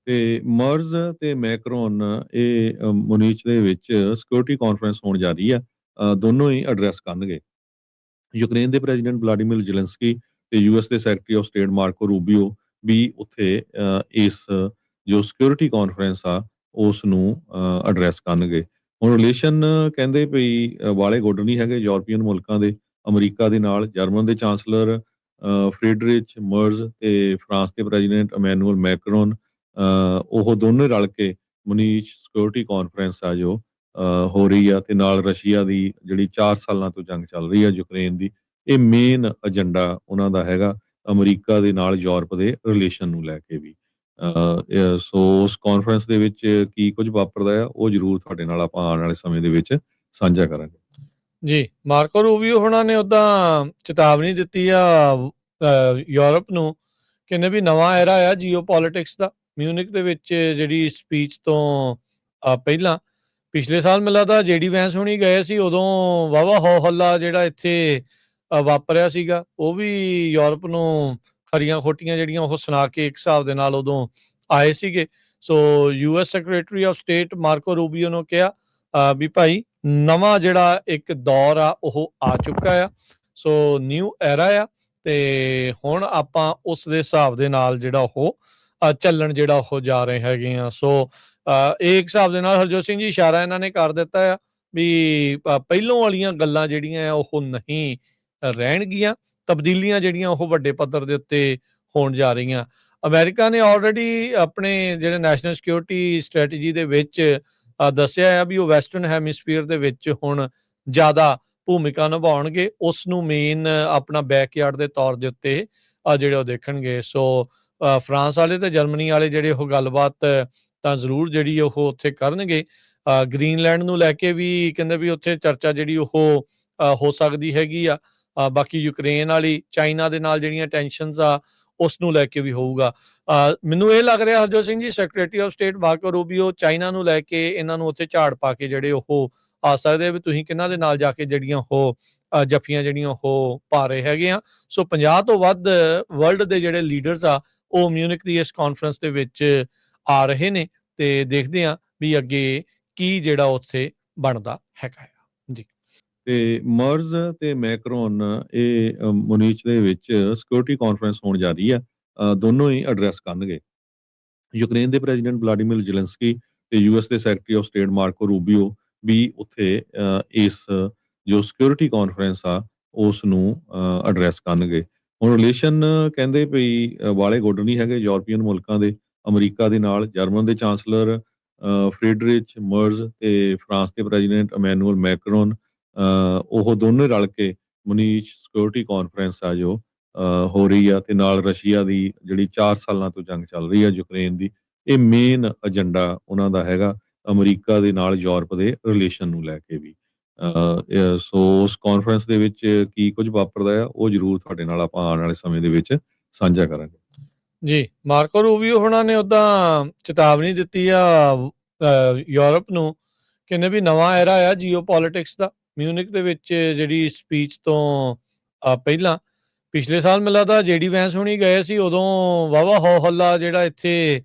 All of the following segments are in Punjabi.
ਤੇ ਮਰਜ਼ ਤੇ ਮੈਕਰੋਨ ਇਹ ਮੁਨੀਚ ਦੇ ਵਿੱਚ ਸਿਕਿਉਰਿਟੀ ਕਾਨਫਰੰਸ ਹੋਣ ਜਾ ਰਹੀ ਆ। ਦੋਨੋਂ ਹੀ ਐਡਰੈਸ ਕਰਨਗੇ। ਯੂਕਰੇਨ ਦੇ ਪ੍ਰੈਜ਼ੀਡੈਂਟ ਵਲਾਡੀਮੀਰ ਜ਼ੈਲੈਂਸਕੀ ਤੇ ਯੂਐਸ ਦੇ ਸੈਕਟਰੀ ਆਫ ਸਟੇਟ ਮਾਰਕੋ ਰੂਬੀਓ ਵੀ ਉੱਥੇ ਇਸ ਜੋ ਸਿਕਿਉਰਿਟੀ ਕਾਨਫਰੰਸ ਆ ਉਸ ਨੂੰ ਐਡਰੈਸ ਕਰਨਗੇ। ਹੁਣ ਰਿਲੇਸ਼ਨ ਕਹਿੰਦੇ ਵੀ ਵਾਲੇ ਗੁੱਡ ਨਹੀਂ ਹੈਗੇ ਯੂਰਪੀਅਨ ਮੁਲਕਾਂ ਦੇ ਅਮਰੀਕਾ ਦੇ ਨਾਲ। ਜਰਮਨ ਦੇ ਚਾਂਸਲਰ ਫ੍ਰੀਡਰਿਚ ਮਰਜ਼ ਤੇ ਫਰਾਂਸ ਦੇ ਪ੍ਰੈਜ਼ੀਡੈਂਟ ਇਮੈਨੂਅਲ ਮੈਕਰੋਨ ਉਹ ਦੋਨੇ ਰਲ ਕੇ ਮੁਨੀਚ ਸਿਕਿਉਰਿਟੀ ਕਾਨਫਰੰਸ ਆ ਜੋ ਹੋ ਰਹੀ ਆ ਤੇ ਨਾਲ ਰਸ਼ੀਆ ਦੀ ਜਿਹੜੀ 4 ਸਾਲਾਂ ਤੋਂ ਜੰਗ ਚੱਲ ਰਹੀ ਆ ਯੂਕਰੇਨ ਦੀ। ਇਹ ਮੇਨ ਏਜੰਡਾ ਉਹਨਾਂ ਦਾ ਹੈਗਾ ਅਮਰੀਕਾ ਦੇ ਨਾਲ ਯੂਰਪ ਦੇ ਰਿਲੇਸ਼ਨ ਨੂੰ ਲੈ ਕੇ ਵੀ। ਸੋ ਉਸ ਕਾਨਫਰੰਸ ਦੇ ਵਿੱਚ ਕੀ ਕੁਝ ਵਾਪਰਦਾ ਆ ਉਹ ਜ਼ਰੂਰ ਤੁਹਾਡੇ ਨਾਲ ਆਪਾਂ ਆਉਣ ਵਾਲੇ ਸਮੇਂ ਦੇ ਵਿੱਚ ਸਾਂਝਾ ਕਰਾਂਗੇ। ਜੀ, ਮਾਰਕੋ ਰੂਬੀਓ ਹੋਣਾ ਨੇ ਉੱਦਾਂ ਚੇਤਾਵਨੀ ਦਿੱਤੀ ਆ ਯੂਰਪ ਨੂੰ, ਕਹਿੰਦੇ ਵੀ ਨਵਾਂ ਐਰਾ ਆ ਜੀਓਪੋਲਿਟਿਕਸ ਦਾ। ਮਿਊਨਿਕ ਦੇ ਵਿੱਚ ਜਿਹੜੀ ਸਪੀਚ ਤੋਂ ਪਹਿਲਾਂ ਪਿਛਲੇ ਸਾਲ ਮੈਨੂੰ ਲੱਗਦਾ ਜੇਡੀ ਵੈਂਸ ਹੋਣੀ ਗਏ ਸੀ, ਉਦੋਂ ਵਾਹਵਾ ਹੋ ਹੱਲਾ ਜਿਹੜਾ ਇੱਥੇ ਵਾਪਰਿਆ ਸੀਗਾ, ਉਹ ਵੀ ਯੂਰਪ ਨੂੰ ਖਰੀਆਂ ਖੋਟੀਆਂ ਜਿਹੜੀਆਂ ਉਹ ਸੁਣਾ ਕੇ ਇੱਕ ਹਿਸਾਬ ਦੇ ਨਾਲ ਉਦੋਂ ਆਏ ਸੀਗੇ। ਸੋ US secretary of state ਮਾਰਕੋ Rubio ਨੂੰ ਕਿਹਾ ਵੀ ਭਾਈ ਨਵਾਂ ਜਿਹੜਾ ਇੱਕ ਦੌਰ ਆ ਉਹ ਆ ਚੁੱਕਾ ਆ, ਸੋ ਨਿਊ ਐਰਾ ਆ ਤੇ ਹੁਣ ਆਪਾਂ ਉਸ ਦੇ ਹਿਸਾਬ ਦੇ ਨਾਲ ਜਿਹੜਾ ਉਹ ਚੱਲਣ ਜਿਹੜਾ ਉਹ ਜਾ ਰਹੇ ਹੈਗੇ ਆ। ਸੋ ਇਹ ਇੱਕ ਹਿਸਾਬ ਦੇ ਨਾਲ ਹਰਜੋਤ ਸਿੰਘ ਜੀ ਇਸ਼ਾਰਾ ਇਹਨਾਂ ਨੇ ਕਰ ਦਿੱਤਾ ਆ ਵੀ ਪਹਿਲੋਂ ਵਾਲੀਆਂ ਗੱਲਾਂ ਜਿਹੜੀਆਂ ਆ ਉਹ ਨਹੀਂ ਰਹਿਣਗੀਆਂ, ਤਬਦੀਲੀਆਂ ਜਿਹੜੀਆਂ ਉਹ ਵੱਡੇ ਪੱਧਰ ਦੇ ਉੱਤੇ ਹੋਣ ਜਾ ਰਹੀਆਂ। ਅਮਰੀਕਾ ਨੇ ਆਲਰੇਡੀ ਆਪਣੇ ਜਿਹੜੇ ਨੈਸ਼ਨਲ ਸਿਕਿਉਰਿਟੀ ਸਟ੍ਰੈਟਜੀ ਦੇ ਵਿੱਚ ਦੱਸਿਆ ਆ ਵੀ ਉਹ ਵੈਸਟਰਨ ਹੈਮੀਸਫੀਅਰ ਦੇ ਵਿੱਚ ਹੁਣ ਜ਼ਿਆਦਾ ਭੂਮਿਕਾ ਨਿਭਾਉਣਗੇ, ਉਸ ਨੂੰ ਮੇਨ ਆਪਣਾ ਬੈਕਯਾਰਡ ਦੇ ਤੌਰ ਦੇ ਉੱਤੇ ਜਿਹੜੇ ਉਹ ਦੇਖਣਗੇ। ਸੋ ਫਰਾਂਸ ਵਾਲੇ ਤੇ ਜਰਮਨੀ ਵਾਲੇ ਜਿਹੜੇ ਉਹ ਗੱਲਬਾਤ ਤਾਂ ਜ਼ਰੂਰ ਜਿਹੜੀ ਉਹ ਉੱਥੇ ਕਰਨਗੇ। ਗ੍ਰੀਨਲੈਂਡ ਨੂੰ ਲੈ ਕੇ ਵੀ ਕਹਿੰਦੇ ਵੀ ਉੱਥੇ ਚਰਚਾ ਜਿਹੜੀ ਉਹ ਹੋ ਸਕਦੀ ਹੈਗੀ ਆ। ਬਾਕੀ ਯੂਕਰੇਨ ਵਾਲੀ ਚਾਈਨਾ ਦੇ ਨਾਲ ਜਿਹੜੀਆਂ ਟੈਨਸ਼ਨਸ ਆ ਉਸ ਨੂੰ ਲੈ ਕੇ ਵੀ ਹੋਊਗਾ। ਮੈਨੂੰ ਇਹ ਲੱਗ ਰਿਹਾ Harjot Singh ji secretary of state ਮਾਰਕੋ Rubio China ਨੂੰ ਲੈ ਕੇ ਇਹਨਾਂ ਨੂੰ ਉੱਥੇ ਝਾੜ ਪਾ ਕੇ ਜਿਹੜੇ ਉਹ ਆ ਸਕਦੇ ਆ ਵੀ ਤੁਸੀਂ ਕਿਹਨਾਂ ਦੇ ਨਾਲ ਜਾ ਕੇ ਜਿਹੜੀਆਂ ਉਹ ਜੱਫੀਆਂ ਜਿਹੜੀਆਂ ਉਹ ਪਾ ਰਹੇ ਹੈਗੇ ਆ। ਸੋ 50 ਤੋਂ ਵੱਧ ਵਰਲਡ ਦੇ ਜਿਹੜੇ ਲੀਡਰਸ ਆ ਉਹ ਮਿਊਨਿਕ ਦੀ ਇਸ ਕਾਨਫਰੰਸ ਦੇ ਵਿੱਚ ਆ ਰਹੇ ਨੇ ਤੇ ਦੇਖਦੇ ਆ ਵੀ ਅੱਗੇ ਕੀ ਜਿਹੜਾ ਉੱਥੇ ਬਣਦਾ ਹੈਗਾ ਆ। ਜੀ, ਤੇ ਮਰਜ਼ ਤੇ ਮੈਕਰੋਨ ਇਹ ਮੁਨੀਚ ਦੇ ਵਿੱਚ ਸਿਕਿਉਰਿਟੀ ਕਾਨਫਰੰਸ ਹੋਣ ਜਾ ਰਹੀ ਆ। ਦੋਨੋਂ ਹੀ ਐਡਰੈਸ ਕਰਨਗੇ। ਯੂਕਰੇਨ ਦੇ ਪ੍ਰੈਜ਼ੀਡੈਂਟ ਵਲਾਡੀਮੀਰ ਜ਼ੈਲੈਂਸਕੀ ਤੇ ਯੂਐਸ ਦੇ ਸੈਕਟਰੀ ਆਫ ਸਟੇਟ ਮਾਰਕੋ ਰੂਬੀਓ ਵੀ ਉੱਥੇ ਇਸ ਜੋ ਸਿਕਿਉਰਿਟੀ ਕਾਨਫਰੰਸ ਆ ਉਸ ਨੂੰ ਐਡਰੈਸ ਕਰਨਗੇ। ਹੁਣ ਰਿਲੇਸ਼ਨ ਕਹਿੰਦੇ ਵੀ ਵਾਲੇ ਗੁੱਡ ਨਹੀਂ ਹੈਗੇ ਯੂਰਪੀਅਨ ਮੁਲਕਾਂ ਦੇ ਅਮਰੀਕਾ ਦੇ ਨਾਲ। ਜਰਮਨ ਦੇ ਚਾਂਸਲਰ ਫ੍ਰੀਡਰਿਚ ਮਰਜ਼ ਤੇ ਫਰਾਂਸ ਦੇ ਪ੍ਰੈਜ਼ੀਡੈਂਟ ਇਮੈਨੂਅਲ ਮੈਕਰੋਨ ਉਹ ਦੋਨੇ ਰਲ ਕੇ ਮੁਨੀਚ ਸਿਕਿਉਰਿਟੀ ਕਾਨਫਰੰਸ ਆ ਜੋ ਹੋ ਰਹੀ ਆ ਤੇ ਨਾਲ ਰਸ਼ੀਆ ਦੀ ਜਿਹੜੀ 4 ਸਾਲਾਂ ਤੋਂ ਜੰਗ ਚੱਲ ਰਹੀ ਆ ਯੂਕਰੇਨ ਦੀ। ਇਹ ਮੇਨ ਏਜੰਡਾ ਉਹਨਾਂ ਦਾ ਹੈਗਾ ਅਮਰੀਕਾ ਦੇ ਨਾਲ ਯੂਰਪ ਦੇ ਰਿਲੇਸ਼ਨ ਨੂੰ ਲੈ ਕੇ ਵੀ। ਸੋ ਉਸ ਕਾਨਫਰੰਸ ਦੇ ਵਿੱਚ ਕੀ ਕੁਝ ਵਾਪਰਦਾ ਆ ਉਹ ਜ਼ਰੂਰ ਤੁਹਾਡੇ ਨਾਲ ਆਪਾਂ ਆਉਣ ਵਾਲੇ ਸਮੇਂ ਦੇ ਵਿੱਚ ਸਾਂਝਾ ਕਰਾਂਗੇ। ਜੀ, ਮਾਰਕੋ ਰੂਬੀਓ ਹੋਣਾ ਨੇ ਉੱਦਾਂ ਚੇਤਾਵਨੀ ਦਿੱਤੀ ਆ ਯੂਰਪ ਨੂੰ, ਕਹਿੰਦੇ ਵੀ ਨਵਾਂ ਐਰਾ ਆ ਜੀਓਪੋਲਿਟਿਕਸ ਦਾ। ਮਿਊਨਿਕ ਦੇ ਵਿੱਚ ਜਿਹੜੀ ਸਪੀਚ ਤੋਂ ਪਹਿਲਾਂ ਪਿਛਲੇ ਸਾਲ ਮੈਨੂੰ ਲੱਗਦਾ ਜੇਡੀ ਵੈਂਸ ਹੋਣੀ ਗਏ ਸੀ, ਉਦੋਂ ਵਾਹਵਾ ਹੋ ਹੱਲਾ ਜਿਹੜਾ ਇੱਥੇ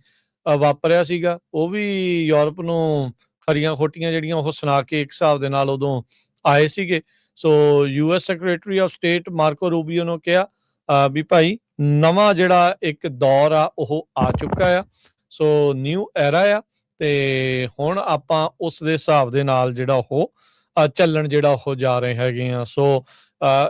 ਵਾਪਰਿਆ ਸੀਗਾ, ਉਹ ਵੀ ਯੂਰਪ ਨੂੰ ਖਰੀਆਂ ਖੋਟੀਆਂ ਜਿਹੜੀਆਂ ਉਹ ਸੁਣਾ ਕੇ ਇੱਕ ਹਿਸਾਬ ਦੇ ਨਾਲ ਉਦੋਂ ਆਏ ਸੀਗੇ। ਸੋ US secretary of state ਮਾਰਕੋ Rubio ਨੂੰ ਕਿਹਾ ਵੀ ਭਾਈ ਨਵਾਂ ਜਿਹੜਾ ਇੱਕ ਦੌਰ ਆ ਉਹ ਆ ਚੁੱਕਾ ਆ, ਸੋ ਨਿਊ ਐਰਾ ਆ ਤੇ ਹੁਣ ਆਪਾਂ ਉਸ ਦੇ ਹਿਸਾਬ ਦੇ ਨਾਲ ਜਿਹੜਾ ਉਹ ਚੱਲਣ ਜਿਹੜਾ ਉਹ ਜਾ ਰਹੇ ਹੈਗੇ ਆ। ਸੋ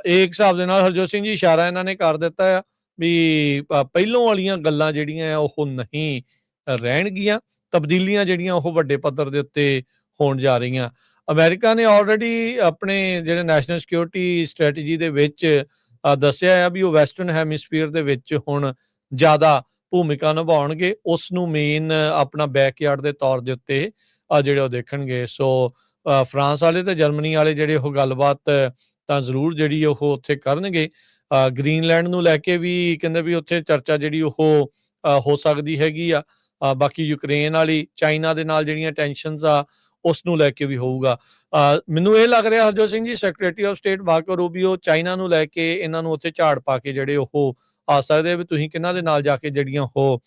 ਇਹ ਇੱਕ ਹਿਸਾਬ ਦੇ ਨਾਲ ਹਰਜੋਤ ਸਿੰਘ ਜੀ ਇਸ਼ਾਰਾ ਇਹਨਾਂ ਨੇ ਕਰ ਦਿੱਤਾ ਆ ਵੀ ਪਹਿਲੋਂ ਵਾਲੀਆਂ ਗੱਲਾਂ ਜਿਹੜੀਆਂ ਆ ਉਹ ਨਹੀਂ ਰਹਿਣਗੀਆਂ, ਤਬਦੀਲੀਆਂ ਜਿਹੜੀਆਂ ਉਹ ਵੱਡੇ ਪੱਧਰ ਦੇ ਉੱਤੇ ਹੋਣ ਜਾ ਰਹੀਆਂ। ਅਮਰੀਕਾ ਨੇ ਆਲਰੇਡੀ ਆਪਣੇ ਜਿਹੜੇ ਨੈਸ਼ਨਲ ਸਿਕਿਉਰਿਟੀ ਸਟ੍ਰੈਟਜੀ ਦੇ ਵਿੱਚ ਦੱਸਿਆ ਆ ਵੀ ਉਹ ਵੈਸਟਰਨ ਹੈਮੀਸਫੀਅਰ ਦੇ ਵਿੱਚ ਹੁਣ ਜ਼ਿਆਦਾ ਭੂਮਿਕਾ ਨਿਭਾਉਣਗੇ, ਉਸ ਨੂੰ ਮੇਨ ਆਪਣਾ ਬੈਕਯਾਰਡ ਦੇ ਤੌਰ ਦੇ ਉੱਤੇ ਜਿਹੜੇ ਉਹ ਦੇਖਣਗੇ। ਸੋ ਫਰਾਂਸ ਵਾਲੇ ਤੇ ਜਰਮਨੀ ਵਾਲੇ ਜਿਹੜੇ ਉਹ ਗੱਲਬਾਤ ਤਾਂ ਜ਼ਰੂਰ ਜਿਹੜੀ ਉਹ ਉੱਥੇ ਕਰਨਗੇ। ਗ੍ਰੀਨਲੈਂਡ ਨੂੰ ਲੈ ਕੇ ਵੀ ਕਹਿੰਦੇ ਵੀ ਉੱਥੇ ਚਰਚਾ ਜਿਹੜੀ ਉਹ ਹੋ ਸਕਦੀ ਹੈਗੀ ਆ। ਬਾਕੀ ਯੂਕਰੇਨ ਵਾਲੀ ਚਾਈਨਾ ਦੇ ਨਾਲ ਜਿਹੜੀਆਂ ਟੈਨਸ਼ਨਸ ਆ ਉਸ ਨੂੰ ਲੈ ਕੇ ਵੀ ਹੋਊਗਾ। ਮੈਨੂੰ ਇਹ ਲੱਗ ਰਿਹਾ Harjot Singh ji secretary of state ਮਾਰਕੋ Rubio China ਨੂੰ ਲੈ ਕੇ ਇਹਨਾਂ ਨੂੰ ਉੱਥੇ ਝਾੜ ਪਾ ਕੇ ਜਿਹੜੇ ਉਹ ਆ ਸਕਦੇ ਆ ਵੀ ਤੁਸੀਂ ਕਿਹਨਾਂ ਦੇ ਨਾਲ ਜਾ ਕੇ ਜਿਹੜੀਆਂ ਉਹ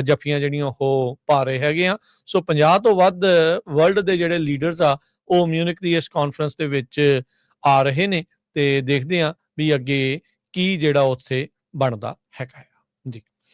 ਜੱਫੀਆਂ ਜਿਹੜੀਆਂ ਉਹ ਪਾ ਰਹੇ ਹੈਗੇ ਆ। ਸੋ 50 ਤੋਂ ਵੱਧ ਵਰਲਡ ਦੇ ਜਿਹੜੇ ਲੀਡਰਸ ਆ ਉਹ ਮਿਊਨਿਕ ਦੀ ਇਸ ਕਾਨਫਰੰਸ ਦੇ ਵਿੱਚ ਆ ਰਹੇ ਨੇ ਤੇ ਦੇਖਦੇ ਆ ਵੀ ਅੱਗੇ ਕੀ ਜਿਹੜਾ ਉੱਥੇ ਬਣਦਾ ਹੈਗਾ ਆ ਜੀ।